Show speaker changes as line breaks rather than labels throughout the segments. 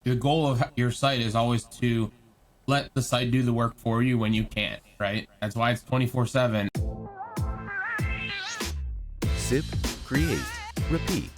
the goal of your site is always to let the site do the work for you when you can't, right? That's why it's 24/7.
Sip, create, repeat.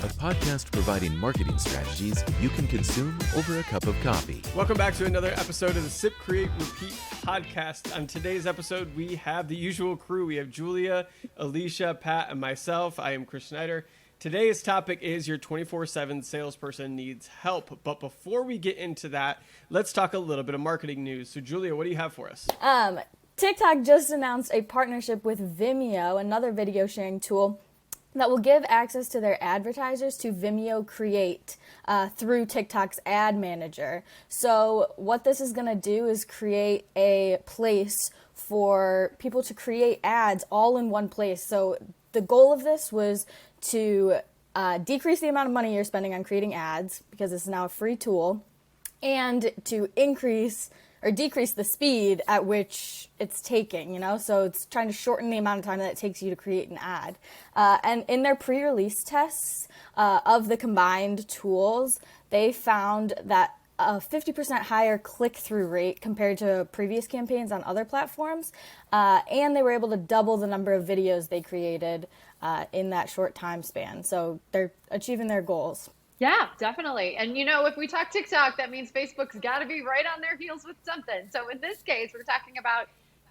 A podcast providing marketing strategies you can consume over a cup of coffee.
Welcome back to another episode of the Sip, Create, Repeat podcast. On today's episode, we have the usual crew. We have Julia, Alicia, Pat, and myself. I am Chris Schneider. Today's topic is your 24/7 salesperson needs help. But before we get into that, let's talk a little bit of marketing news. So Julia, what do you have for us?
TikTok just announced a partnership with Vimeo, another video sharing tool that will give access to their advertisers to Vimeo Create through TikTok's ad manager. So what this is going to do is create a place for people to create ads all in one place. So the goal of this was to decrease the amount of money you're spending on creating ads, because it's now a free tool, and to increase or decrease the speed at which it's taking, so it's trying to shorten the amount of time that it takes you to create an ad. And in their pre-release tests of the combined tools, they found that a 50% higher click-through rate compared to previous campaigns on other platforms, and they were able to double the number of videos they created in that short time span. So they're achieving their goals.
Yeah, definitely. And, if we talk TikTok, that means Facebook's got to be right on their heels with something. So in this case, we're talking about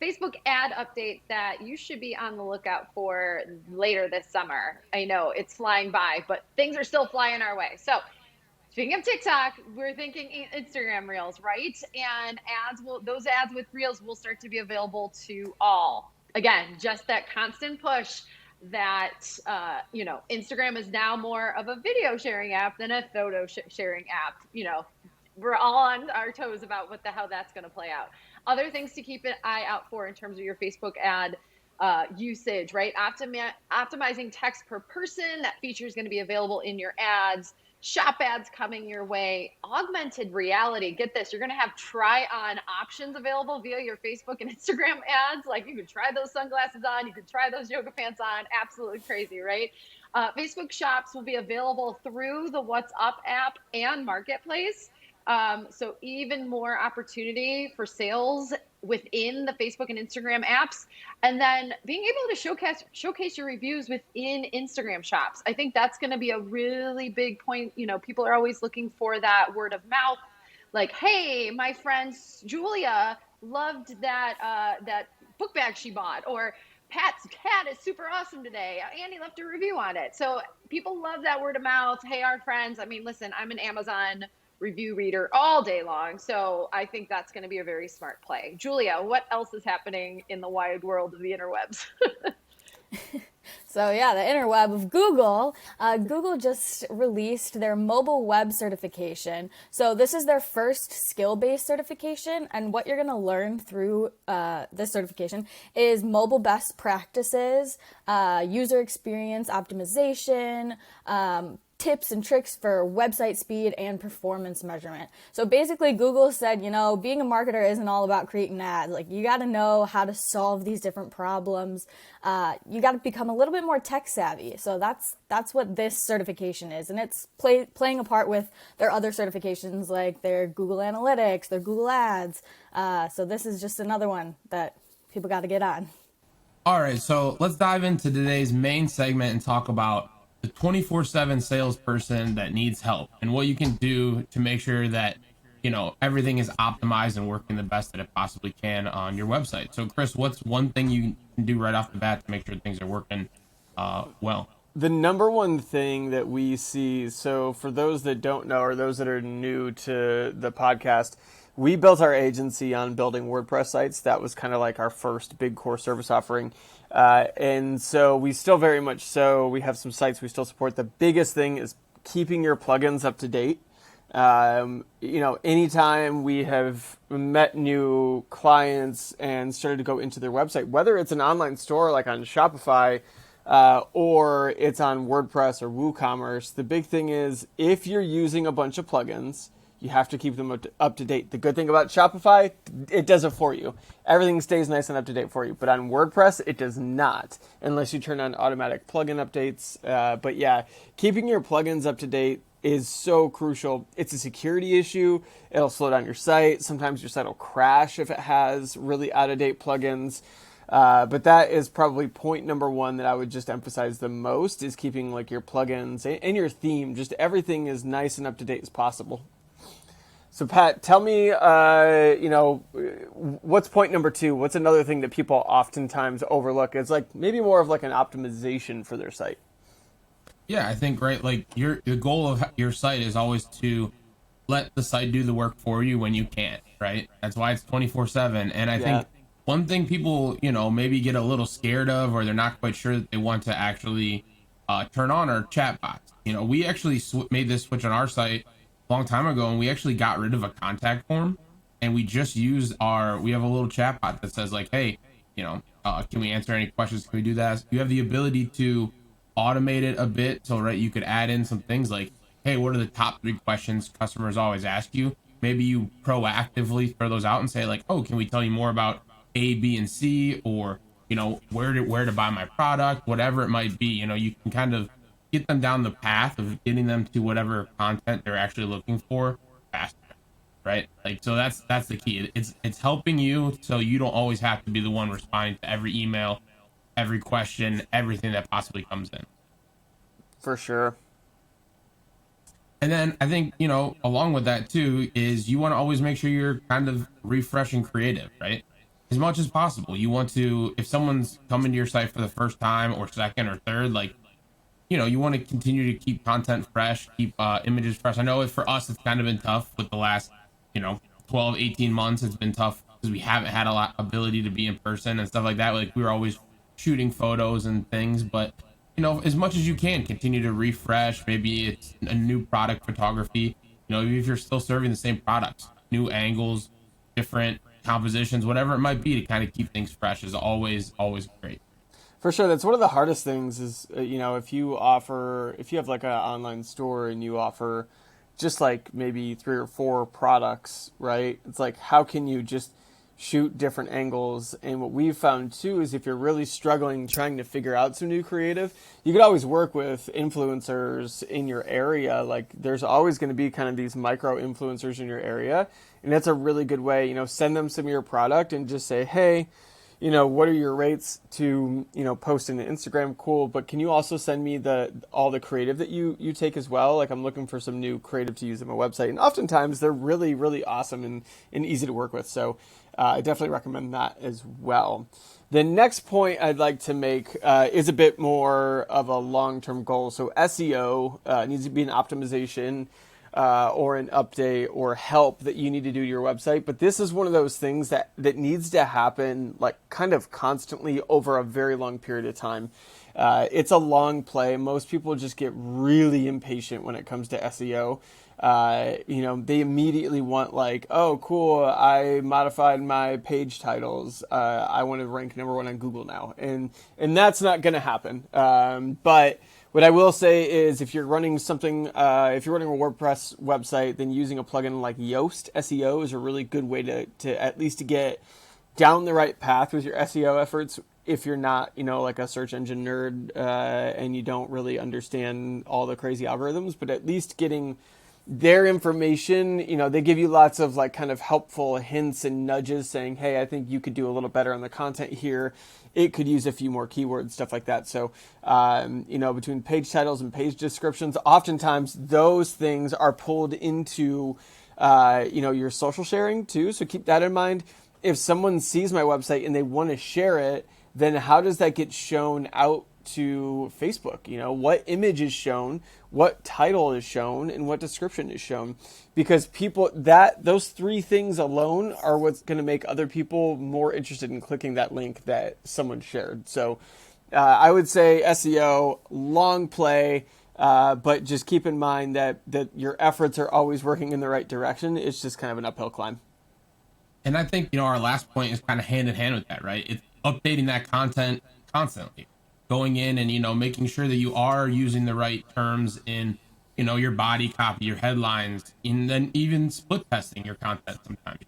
Facebook ad update that you should be on the lookout for later this summer. I know it's flying by, but things are still flying our way. So speaking of TikTok, we're thinking Instagram Reels, right? And those ads with Reels will start to be available to all. Again, just that constant push that, Instagram is now more of a video sharing app than a photo sharing app. We're all on our toes about how that's going to play out. Other things to keep an eye out for in terms of your Facebook ad usage, right? Optimizing text per person. That feature is going to be available in your ads. Shop ads coming your way. Augmented reality. Get this. You're going to have try-on options available via your Facebook and Instagram ads. Like, you could try those sunglasses on. You could try those yoga pants on. Absolutely crazy, right? Facebook shops will be available through the What's Up app and Marketplace. So even more opportunity for sales within the Facebook and Instagram apps, and then being able to showcase your reviews within Instagram shops. I think that's going to be a really big point. People are always looking for that word of mouth, like, hey, my friend Julia loved that book bag she bought, or Pat's cat is super awesome today. Andy left a review on it. So people love that word of mouth. Hey, our friends. I mean, listen, I'm an Amazon review reader all day long. So I think that's going to be a very smart play. Julia, what else is happening in the wide world of the interwebs?
So yeah, the interweb of Google. Google just released their mobile web certification. So this is their first skill-based certification, and what you're going to learn through this certification is mobile best practices, user experience optimization, tips and tricks for website speed and performance measurement. So basically Google said, being a marketer isn't all about creating ads. Like, you got to know how to solve these different problems. You got to become a little bit more tech savvy. So that's what this certification is. And it's playing a part with their other certifications, like their Google Analytics, their Google Ads. So this is just another one that people got to get on.
All right, so let's dive into today's main segment and talk about the 24/7 salesperson that needs help and what you can do to make sure that, everything is optimized and working the best that it possibly can on your website. So Chris, what's one thing you can do right off the bat to make sure things are working well?
The number one thing that we see, so for those that don't know, or those that are new to the podcast, we built our agency on building WordPress sites. That was kind of like our first big core service offering. And so we still very much so, we have some sites we still support. The biggest thing is keeping your plugins up to date. Anytime we have met new clients and started to go into their website, whether it's an online store like on Shopify, or it's on WordPress or WooCommerce, the big thing is if you're using a bunch of plugins, you have to keep them up to date. The good thing about Shopify, it does it for you. Everything stays nice and up to date for you. But on WordPress, it does not, unless you turn on automatic plugin updates. But yeah, keeping your plugins up to date is so crucial. It's a security issue. It'll slow down your site. Sometimes your site will crash if it has really out-of-date plugins. But that is probably point number one that I would just emphasize the most, is keeping like your plugins and your theme, just everything as nice and up to date as possible. So Pat, tell me, what's point number two? What's another thing that people oftentimes overlook? It's like maybe more of like an optimization for their site.
Yeah, I think, right, like the goal of your site is always to let the site do the work for you when you can't, right? That's why it's 24/7. And I think one thing people, maybe get a little scared of, or they're not quite sure that they want to actually turn on, are chat bots. We actually made this switch on our site a long time ago, and we actually got rid of a contact form, and we just use we have a little chat bot that says like, hey, can we answer any questions? Can we do that? You have the ability to automate it a bit, so right, you could add in some things like, hey, what are the top 3 questions customers always ask you? Maybe you proactively throw those out and say like, oh, can we tell you more about A, B, and C, or where to buy my product, whatever it might be. You can kind of get them down the path of getting them to whatever content they're actually looking for faster, right? Like, so that's the key. It's helping you so you don't always have to be the one responding to every email, every question, everything that possibly comes in.
For sure.
And then I think, along with that too, is you want to always make sure you're kind of refreshing creative, right? As much as possible. You want to, if someone's coming to your site for the first time or second or third, like, you want to continue to keep content fresh, keep images fresh. I know for us, it's kind of been tough with the last, 12, 18 months. It's been tough because we haven't had a lot ability to be in person and stuff like that. Like, we were always shooting photos and things, but as much as you can, continue to refresh. Maybe it's a new product photography, even if you're still serving the same products, new angles, different compositions, whatever it might be, to kind of keep things fresh is always great.
For sure. That's one of the hardest things is, if you have like an online store and you offer just like maybe 3 or 4 products, right? It's like, how can you just shoot different angles? And what we've found too is if you're really struggling trying to figure out some new creative, you could always work with influencers in your area. Like, there's always going to be kind of these micro influencers in your area, and that's a really good way. Send them some of your product and just say, hey, what are your rates to post in Instagram? Cool, but can you also send me all the creative that you take as well? Like, I'm looking for some new creative to use on my website, and oftentimes they're really, really awesome and easy to work with. So I definitely recommend that as well. The next point I'd like to make is a bit more of a long-term goal. So SEO needs to be an optimization or an update or help that you need to do to your website. But this is one of those things that needs to happen like kind of constantly over a very long period of time. It's a long play. Most people just get really impatient when it comes to SEO. They immediately want like, oh, cool, I modified my page titles. I want to rank number 1 on Google now. And that's not going to happen. But what I will say is if you're running something, if you're running a WordPress website, then using a plugin like Yoast SEO is a really good way to at least to get down the right path with your SEO efforts. If you're not, like a search engine nerd and you don't really understand all the crazy algorithms, but at least getting their information, they give you lots of like kind of helpful hints and nudges saying, hey, I think you could do a little better on the content here. It could use a few more keywords, stuff like that. So, between page titles and page descriptions, oftentimes those things are pulled into, your social sharing too. So keep that in mind. If someone sees my website and they want to share it, then how does that get shown out to Facebook? What image is shown, what title is shown, and what description is shown, because those 3 things alone are what's going to make other people more interested in clicking that link that someone shared. So I would say SEO, long play, but just keep in mind that your efforts are always working in the right direction. It's just kind of an uphill climb.
And I think, our last point is kind of hand in hand with that, right? It's updating that content constantly, going in and, making sure that you are using the right terms in, your body copy, your headlines, and then even split testing your content sometimes,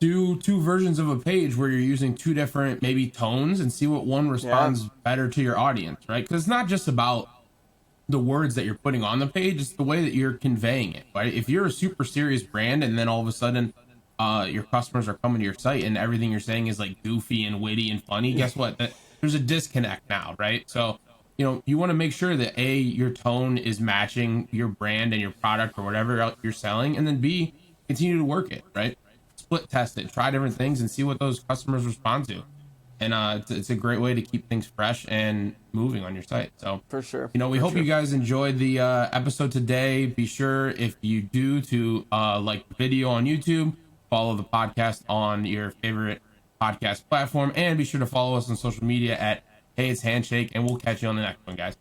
do 2 versions of a page where you're using 2 different maybe tones and see what one responds better to your audience, right? Because it's not just about the words that you're putting on the page, it's the way that you're conveying it, right? If you're a super serious brand and then all of a sudden your customers are coming to your site and everything you're saying is like goofy and witty and funny, guess what? There's a disconnect now, right? So, you want to make sure that A, your tone is matching your brand and your product or whatever you're selling, and then B, continue to work it, right? Split test it, try different things and see what those customers respond to. And it's a great way to keep things fresh and moving on your site. So
For sure.
we hope you guys enjoyed the episode today. Be sure, if you do, to like the video on YouTube, follow the podcast on your favorite podcast platform, and be sure to follow us on social media at Hey It's Handshake, and we'll catch you on the next one, guys.